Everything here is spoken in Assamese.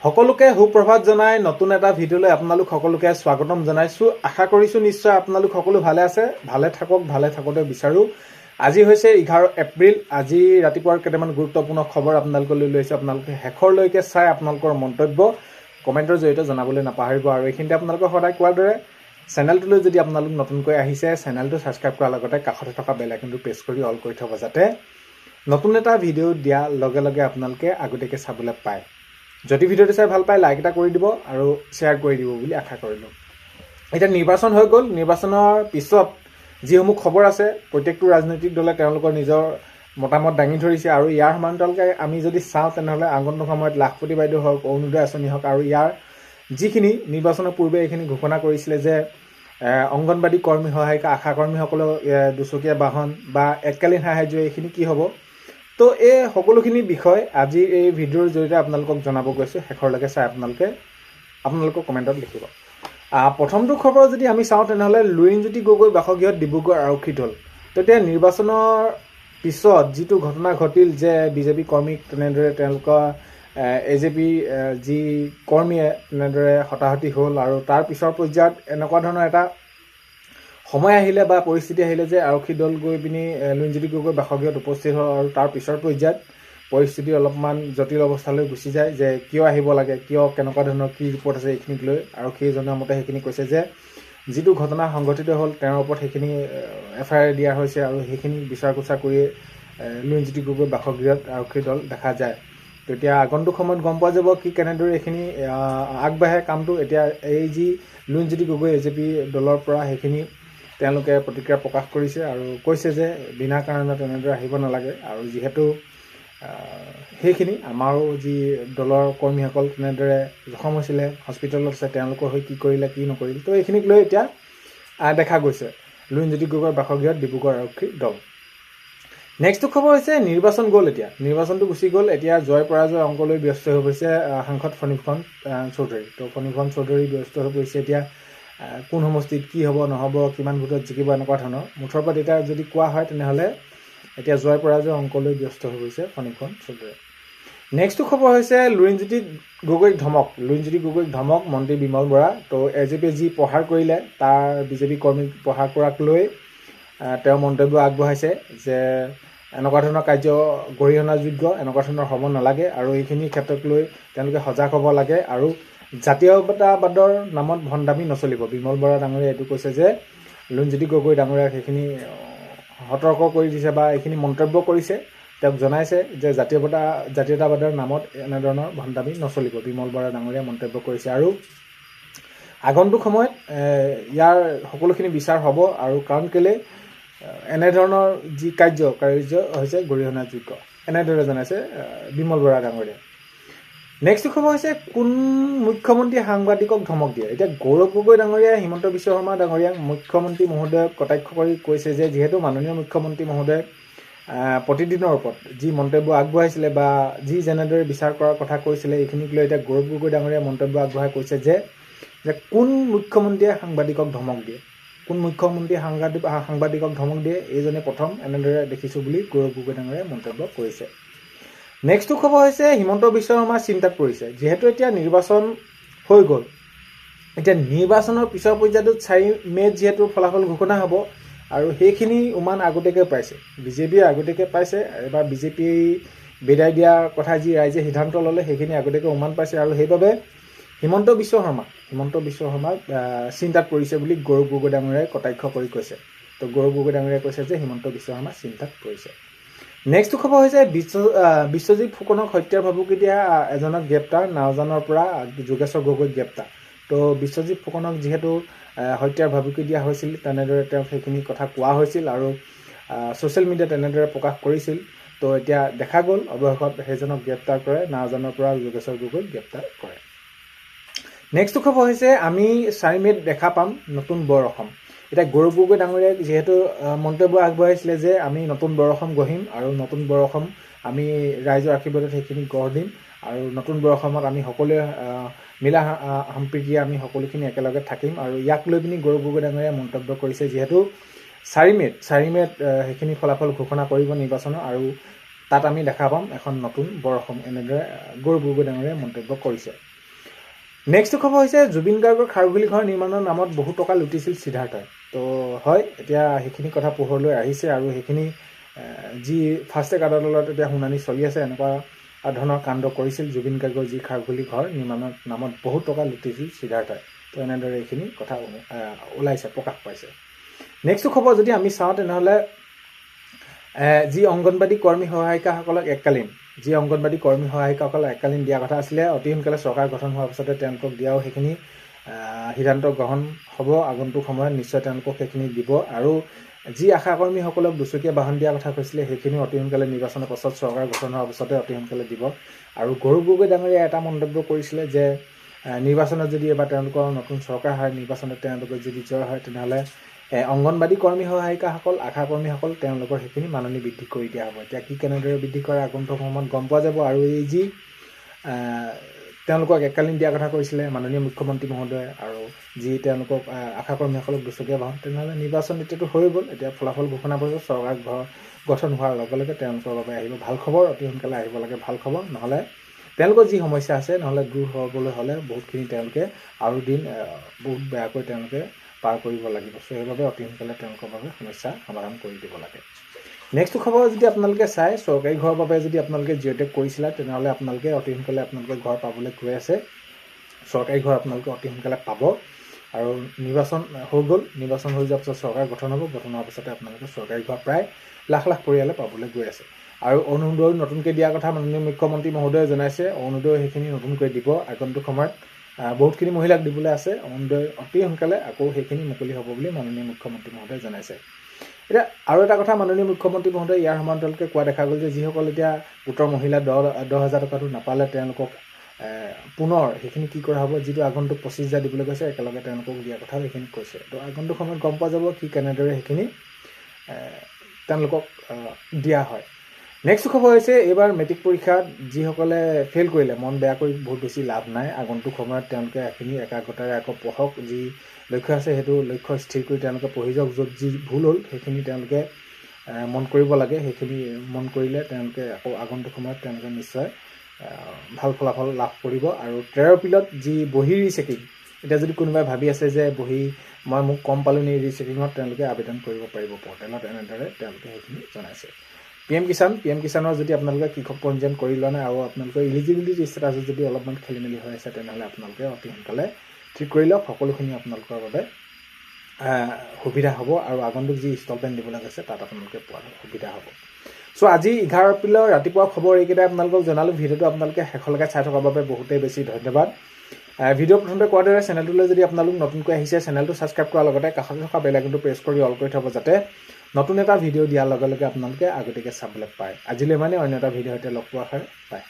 সকলোকে সুপ্ৰভাত জনাই নতুন এটা ভিডিঅ'লৈ আপোনালোক সকলোকে স্বাগতম জনাইছোঁ। আশা কৰিছোঁ নিশ্চয় আপোনালোক সকলো ভালে আছে, ভালে থাকোঁতে বিচাৰোঁ। আজি হৈছে 11 এপ্ৰিল। আজি ৰাতিপুৱাৰ কেইটামান গুৰুত্বপূৰ্ণ খবৰ আপোনালোকলৈ লৈ আহিছোঁ। আপোনালোকে শেষৰলৈকে চাই আপোনালোকৰ মন্তব্য কমেণ্টৰ জৰিয়তে জনাবলৈ নাপাহৰিব। আৰু এইখিনিতে আপোনালোকক সদায় কোৱাৰ দৰে চেনেলটোলৈ যদি আপোনালোক নতুনকৈ আহিছে, চেনেলটো ছাবস্ক্ৰাইব কৰাৰ লগতে কাষতে থকা বেল আইকনটো প্ৰেছ কৰি অল কৰি থ'ব, যাতে নতুন এটা ভিডিঅ' দিয়াৰ লগে লগে আপোনালোকে আগতীয়াকৈ চাবলৈ পায়। যদি ভিডিঅ'টো চাই ভাল পায় লাইক এটা কৰি দিব আৰু শ্বেয়াৰ কৰি দিব বুলি আশা কৰিলোঁ। এতিয়া নিৰ্বাচন হৈ গ'ল। নিৰ্বাচনৰ পিছত যিসমূহ খবৰ আছে, প্ৰত্যেকটো ৰাজনৈতিক দলে তেওঁলোকৰ নিজৰ মতামত দাঙি ধৰিছে। আৰু ইয়াৰ সমান্তৰালকৈ আমি যদি চাওঁ তেনেহ'লে আগন্তুক সময়ত লাখপতি বাইদেউ হওক, অৰুণোদয় আঁচনি হওক, আৰু ইয়াৰ যিখিনি নিৰ্বাচনৰ পূৰ্বে এইখিনি ঘোষণা কৰিছিলে যে অংগনবাদী কৰ্মী সহায়িকা, আশা কৰ্মীসকলক দুচকীয়া বাহন বা এককালীন সাহায্য, এইখিনি কি হ'ব। তো এই সকলোখিনি বিষয় আজি এই ভিডিঅ'ৰ জৰিয়তে আপোনালোকক জনাব গৈছোঁ। শেষৰলৈকে চাই আপোনালোকৰ কমেণ্টত লিখিব। প্ৰথমটো খবৰ যদি আমি চাওঁ তেনেহ'লে লুৰিণজ্যোতি গগৈ বাসগৃহত ডিব্ৰুগড় আৰক্ষী দল। তেতিয়া নিৰ্বাচনৰ পিছত যিটো ঘটনা ঘটিল যে বিজেপি কৰ্মীক তেনেদৰে তেওঁলোকৰ AJP যি কৰ্মীয়ে তেনেদৰে হতাহতি হ'ল, আৰু তাৰ পিছৰ পৰ্যায়ত এনেকুৱা ধৰণৰ এটা সময় আহিলে বা পৰিস্থিতি আহিলে যে আৰক্ষী দল গৈ পিনি লুৰিণজ্যোতি গগৈ বাসগৃহত উপস্থিত হ'ল। আৰু তাৰ পিছৰ পৰ্যায়ত পৰিস্থিতি অলপমান জটিল অৱস্থালৈ গুচি যায় যে কিয় আহিব লাগে, কিয়, কেনেকুৱা ধৰণৰ কি ৰিপৰ্ট আছে, এইখিনিক লৈ আৰক্ষীয়ে জনোৱা মতে সেইখিনি কৈছে যে যিটো ঘটনা সংঘটিত হ'ল তেওঁৰ ওপৰত সেইখিনি FIR দিয়া হৈছে, আৰু সেইখিনি বিচাৰ কোচাৰ কৰি লুৰিণজ্যোতি গগৈ বাসগৃহত আৰক্ষী দল দেখা যায়। তেতিয়া আগন্তুক সময়ত গম পোৱা যাব কি কেনেদৰে এইখিনি আগবাঢ়ে কামটো। এতিয়া এই যি লুৰিণজ্যোতি গগৈ AJP দলৰ পৰা সেইখিনি তেওঁলোকে প্ৰতিক্ৰিয়া প্ৰকাশ কৰিছে আৰু কৈছে যে বিনা কাৰণে তেনেদৰে আহিব নালাগে। আৰু যিহেতু সেইখিনি আমাৰো যি দলৰ কৰ্মীসকল তেনেদৰে জখম হৈছিলে, হস্পিটেলত আছে, তেওঁলোকৰ হৈ কি কৰিলে কি নকৰিলে, তো এইখিনিক লৈ এতিয়া দেখা গৈছে লুৰিণজ্যোতি গগৈৰ বাসগৃহত ডিব্ৰুগড় আৰক্ষী দল। নেক্সটটো খবৰ হৈছে নিৰ্বাচন গ'ল। এতিয়া নিৰ্বাচনটো গুচি গ'ল। এতিয়া জয় পৰাজয় অংক লৈ ব্যস্ত হৈ পৰিছে সাংসদ ফণীভূষণ চৌধুৰী। তো ফণীভূষণ চৌধুৰী ব্যস্ত হৈ পৰিছে এতিয়া কোন সমষ্টিত কি হ'ব নহ'ব, কিমান ভোটত জিকিব, এনেকুৱা ধৰণৰ। মুঠৰ ওপৰত এতিয়া যদি কোৱা হয় তেনেহ'লে এতিয়া জয় পৰাজয় অংক লৈ ব্যস্ত হৈ গৈছে ফণীভূষণ চৌধুৰী। নেক্সটটো খবৰ হৈছে লুৰিণজ্যোতি গগৈক ধমক। লুৰিণজ্যোতি গগৈক ধমক মন্ত্ৰী বিমল বৰা। তো AJP যি প্ৰহাৰ কৰিলে তাৰ বিজেপি কৰ্মীক প্ৰহাৰ কৰাক লৈ তেওঁ মন্তব্য আগবঢ়াইছে যে এনেকুৱা ধৰণৰ কাৰ্য গৰিহণাযোগ্য, এনেকুৱা ধৰণৰ হ'ব নালাগে, আৰু এইখিনি ক্ষেত্ৰক লৈ তেওঁলোকে সজাগ হ'ব লাগে, আৰু জাতীয়তাবাদৰ নামত ভণ্ডামি নচলিব। বিমল বৰা ডাঙৰীয়াই এইটো কৈছে যে লুৰিণজ্যোতি গগৈ ডাঙৰীয়াক সেইখিনি সতৰ্ক কৰি দিছে বা এইখিনি মন্তব্য কৰিছে। তেওঁক জনাইছে যে জাতীয়তাবাদৰ নামত এনেধৰণৰ ভণ্ডামি নচলিব, বিমল বৰা ডাঙৰীয়াই মন্তব্য কৰিছে। আৰু আগন্তুক সময়ত ইয়াৰ সকলোখিনি বিচাৰ হ'ব, আৰু কাৰণ কেলে এনেধৰণৰ যি কাৰ্য হৈছে গৰিহণাযোগ্য, এনেদৰে জনাইছে বিমল বৰা ডাঙৰীয়াই। নেক্সট খবৰ হৈছে কোন মুখ্যমন্ত্ৰীয়ে সাংবাদিকক ধমক দিয়ে। এতিয়া গৌৰৱ গগৈ ডাঙৰীয়াই হিমন্ত বিশ্ব শৰ্মা ডাঙৰীয়াক মুখ্যমন্ত্ৰী মহোদয়ক কটাক্ষ কৰি কৈছে যে যিহেতু মাননীয় মুখ্যমন্ত্ৰী মহোদয় প্ৰতিদিনৰ ওপৰত যি মন্তব্য আগবঢ়াইছিলে বা যি যেনেদৰে বিচাৰ কৰাৰ কথা কৈছিলে, এইখিনিক লৈ এতিয়া গৌৰৱ গগৈ ডাঙৰীয়াই মন্তব্য আগবঢ়াই কৈছে যে কোন মুখ্যমন্ত্ৰীয়ে সাংবাদিকক ধমক দিয়ে, কোন মুখ্যমন্ত্ৰীয়ে সাংবাদিকক ধমক দিয়ে, এইজনে প্ৰথম এনেদৰে দেখিছোঁ বুলি গৌৰৱ গগৈ ডাঙৰীয়াই মন্তব্য কৰিছে। নেক্সটটো খবৰ হৈছে হিমন্ত বিশ্ব শৰ্মা চিন্তাত পৰিছে। যিহেতু এতিয়া নিৰ্বাচন হৈ গ'ল, এতিয়া নিৰ্বাচনৰ পিছৰ পৰ্যায়টোত 4 মে'ত যিহেতু ফলাফল ঘোষণা হ'ব, আৰু সেইখিনি উমান আগতীয়াকৈ পাইছে, বিজেপিয়ে আগতীয়াকৈ পাইছে। এবাৰ বিজেপি বিদায় দিয়াৰ কথা যি ৰাইজে সিদ্ধান্ত ল'লে সেইখিনি আগতীয়াকৈ উমান পাইছে, আৰু সেইবাবে হিমন্ত বিশ্ব শৰ্মাক চিন্তাত পৰিছে বুলি গৌৰৱ গগৈ ডাঙৰীয়াই কটাক্ষ কৰি কৈছে। তো গৌৰৱ গগৈ ডাঙৰীয়াই কৈছে যে হিমন্ত বিশ্ব শৰ্মা চিন্তাত পৰিছে। নেক্সটটো খবৰ হৈছে বিশ্বজিৎ ফুকনক হত্যাৰ ভাবুকি দিয়া এজনক গ্ৰেপ্তাৰ, নাওজানৰ পৰা যোগেশ্বৰ গগৈক গ্ৰেপ্তাৰ। তো বিশ্বজিৎ ফুকনক যিহেতু হত্যাৰ ভাবুকি দিয়া হৈছিল, তেনেদৰে তেওঁক সেইখিনি কথা কোৱা হৈছিল আৰু ছ'চিয়েল মিডিয়াত তেনেদৰে প্ৰকাশ কৰিছিল। তো এতিয়া দেখা গ'ল অৱশেষত সেইজনক গ্ৰেপ্তাৰ কৰে, নাওজানৰ পৰা যোগেশ্বৰ গগৈক গ্ৰেপ্তাৰ কৰে। নেক্সটটো খবৰ হৈছে আমি 4 মে'ত দেখা পাম নতুন বৰ অসম। এতিয়া গৌৰৱ গগৈ ডাঙৰীয়াই যিহেতু মন্তব্য আগবঢ়াইছিলে যে আমি নতুন বৰ অসম গঢ়িম, আৰু নতুন বৰ অসম আমি ৰাইজৰ আশীৰ্বাদত সেইখিনি গঢ় দিম, আৰু নতুন বৰ অসমত আমি সকলোৱে মিলা সম্প্ৰীতিৰে আমি সকলোখিনি একেলগে থাকিম। আৰু ইয়াক লৈ পিনি গৌৰৱ গগৈ ডাঙৰীয়াই মন্তব্য কৰিছে যিহেতু 4 মে'ত সেইখিনি ফলাফল ঘোষণা কৰিব নিৰ্বাচনৰ, আৰু তাত আমি দেখা পাম এখন নতুন বৰ অসম, এনেদৰে গৌৰৱ গগৈ ডাঙৰীয়াই মন্তব্য কৰিছে। নেক্সট খবৰ হৈছে জুবিন গাৰ্গৰ খাৰঘুলি ঘৰ নিৰ্মাণৰ নামত বহু টকা লুটিছিল সিদ্ধাৰ্থই। তো হয়, এতিয়া সেইখিনি কথা পোহৰলৈ আহিছে আৰু সেইখিনি যি ফাৰ্ষ্ট ট্ৰেক আদালতত এতিয়া শুনানি চলি আছে, এনেকুৱা ধৰণৰ কাণ্ড কৰিছিল জুবিন গাৰ্গৰ যি খাৰঘুলি ঘৰ নিৰ্মাণৰ নামত বহু টকা লুটিছিল সিদ্ধাৰ্থই। তো এনেদৰে এইখিনি কথা ওলাইছে, প্ৰকাশ পাইছে। নেক্সট খবৰ যদি আমি চাওঁ তেনেহ'লে যি অংগনবাদী কৰ্মী সহায়িকাসকলক এককালীন দিয়া কথা আছিলে, অতি সোনকালে চৰকাৰ গঠন হোৱাৰ পিছতে তেওঁলোকক দিয়াও সেইখিনি সিদ্ধান্ত গ্ৰহণ হ'ব। আগন্তুক সময়ত নিশ্চয় তেওঁলোকক সেইখিনি দিব। আৰু যি আশা কৰ্মীসকলক দুচকীয়া বাহন দিয়াৰ কথা কৈছিলে সেইখিনিও অতি সোনকালে নিৰ্বাচনৰ পাছত চৰকাৰ গঠন হোৱাৰ পাছতে অতি সোনকালে দিব। আৰু গৌৰৱ গগৈ ডাঙৰীয়াই এটা মন্তব্য কৰিছিলে যে নিৰ্বাচনত যদি এবাৰ তেওঁলোকৰ নতুন চৰকাৰ হয়, নিৰ্বাচনত তেওঁলোকৰ যদি জয় হয়, তেনেহ'লে অংগনবাদী কৰ্মী সহায়িকাসকল, আশা কৰ্মীসকল তেওঁলোকৰ সেইখিনি মাননি বৃদ্ধি কৰি দিয়া হ'ব। এতিয়া কি কেনেদৰে বৃদ্ধি কৰে আগন্তুক সময়ত গম পোৱা যাব। আৰু এই যি তেওঁলোকক এককালীন দিয়াৰ কথা কৈছিলে মাননীয় মুখ্যমন্ত্ৰী মহোদয়ে, আৰু যি তেওঁলোকক আশা কৰ্মীসকলক দুচকীয়া বাহন, তেনেহ'লে নিৰ্বাচন এতিয়াতো হৈ গ'ল। এতিয়া ফলাফল ঘোষণা কৰিব, চৰকাৰ গঠন হোৱাৰ লগে লগে তেওঁলোকৰ বাবে আহিব ভাল খবৰ। অতি সোনকালে আহিব লাগে ভাল খবৰ, নহ'লে তেওঁলোকৰ যি সমস্যা আছে নহ'লে দূৰ হ'বলৈ হ'লে বহুতখিনি তেওঁলোকে আৰু দিন বহুত বেয়াকৈ তেওঁলোকে পাৰ কৰিব লাগিব। চ' সেইবাবে অতি সোনকালে তেওঁলোকৰ বাবে সমস্যা সমাধান কৰি দিব লাগে। নেক্সট খবৰ যদি আপোনালোকে চাই, চৰকাৰী ঘৰৰ বাবে যদি আপোনালোকে জিঅ'টেক কৰিছিলে তেনেহ'লে আপোনালোকে অতি সোনকালে আপোনালোকে ঘৰ পাবলৈ গৈ আছে। চৰকাৰী ঘৰ আপোনালোকে অতি সোনকালে পাব। আৰু নিৰ্বাচন হৈ গ'ল, নিৰ্বাচন হৈ যোৱাৰ পিছত চৰকাৰ গঠন হ'ব, গঠন হোৱাৰ পিছতে আপোনালোকে চৰকাৰী ঘৰ প্ৰায় লাখ লাখ পৰিয়ালে পাবলৈ গৈ আছে। আৰু অৰুণোদয় নতুনকৈ দিয়াৰ কথা মাননীয় মুখ্যমন্ত্ৰী মহোদয়ে জনাইছে। অৰুণোদয় সেইখিনি নতুনকৈ দিব আগন্তুক সময়ত, বহুতখিনি মহিলাক দিবলৈ আছে। অৰুণোদয় অতি সোনকালে আকৌ সেইখিনি মুকলি হ'ব বুলি মাননীয় মুখ্যমন্ত্ৰী মহোদয়ে জনাইছে। এতিয়া আৰু এটা কথা মাননীয় মুখ্যমন্ত্ৰী মহোদয়ে ইয়াৰ সমান্তৰালকৈ কোৱা দেখা গ'ল যে যিসকল এতিয়া গোটৰ মহিলা 10,000 টকাটো নাপালে তেওঁলোকক পুনৰ সেইখিনি কি কৰা হ'ব, যিটো আগন্তুক 25,000 দিবলৈ কৈছে একেলগে তেওঁলোকক দিয়াৰ কথা সেইখিনি কৈছে। তো আগন্তুক সময়ত গম পোৱা যাব কি কেনেদৰে সেইখিনি তেওঁলোকক দিয়া হয়। নেক্সট খবৰ হৈছে এইবাৰ মেট্ৰিক পৰীক্ষাত যিসকলে ফেইল কৰিলে, মন বেয়া কৰি বহুত বেছি লাভ নাই। আগন্তুক সময়ত তেওঁলোকে এইখিনি একাগ্ৰতাৰে আকৌ পঢ়ক, যি লক্ষ্য আছে সেইটো লক্ষ্য স্থিৰ কৰি তেওঁলোকে পঢ়ি যাওক। য'ত যি ভুল হ'ল সেইখিনি তেওঁলোকে মন কৰিব লাগে, সেইখিনি মন কৰিলে তেওঁলোকে আকৌ আগন্তুক সময়ত তেওঁলোকে নিশ্চয় ভাল ফলাফল লাভ কৰিব। আৰু 13 এপ্ৰিলত যি বহী ৰিচেকিং, এতিয়া যদি কোনোবাই ভাবি আছে যে বহী মোক কম পালোঁ নি ৰিচেকিঙত, তেওঁলোকে আবেদন কৰিব পাৰিব পৰ্টেলত, এনেদৰে তেওঁলোকে সেইখিনি জনাইছে। PM কিষাণৰ যদি আপোনালোকে কৃষক পঞ্জীয়ন কৰি লোৱা নাই আৰু আপোনালোকৰ ইলিজিবিলিটি ষ্টেটাছত যদি অলপমান খেলি মেলি হৈ আছে তেনেহ'লে আপোনালোকে অতি সোনকালে ঠিক কৰি লওক। সকলোখিনি আপোনালোকৰ বাবে সুবিধা হ'ব আৰু আগন্তুক যি ইনষ্টলমেণ্ট দিবলৈ গৈছে তাত আপোনালোকে পোৱাৰ সুবিধা হ'ব। চ' আজি 11 এপ্ৰিলৰ ৰাতিপুৱা খবৰ এইকেইটাই আপোনালোকক জনালোঁ। ভিডিঅ'টো আপোনালোকে শেষলৈকে চাই থকাৰ বাবে বহুতেই বেছি ধন্যবাদ। ভিডিঅ' প্ৰথমতে কোৱাৰ দৰে চেনেলটোলৈ যদি আপোনালোক নতুনকৈ আহিছে, চেনেলটো ছাবস্ক্ৰাইব কৰাৰ লগতে কাষত থকা বেল আইকনটো প্ৰেছ কৰি অল কৰি থ'ব, যাতে নতুন এটা ভিডিঅ' দিয়াৰ লগে লগে আপোনালোকে আগতীয়াকৈ চাবলৈ পায়। আজিলৈ মানে অন্য এটা ভিডিঅ'ৰ সৈতে লগ পোৱাৰ হয়।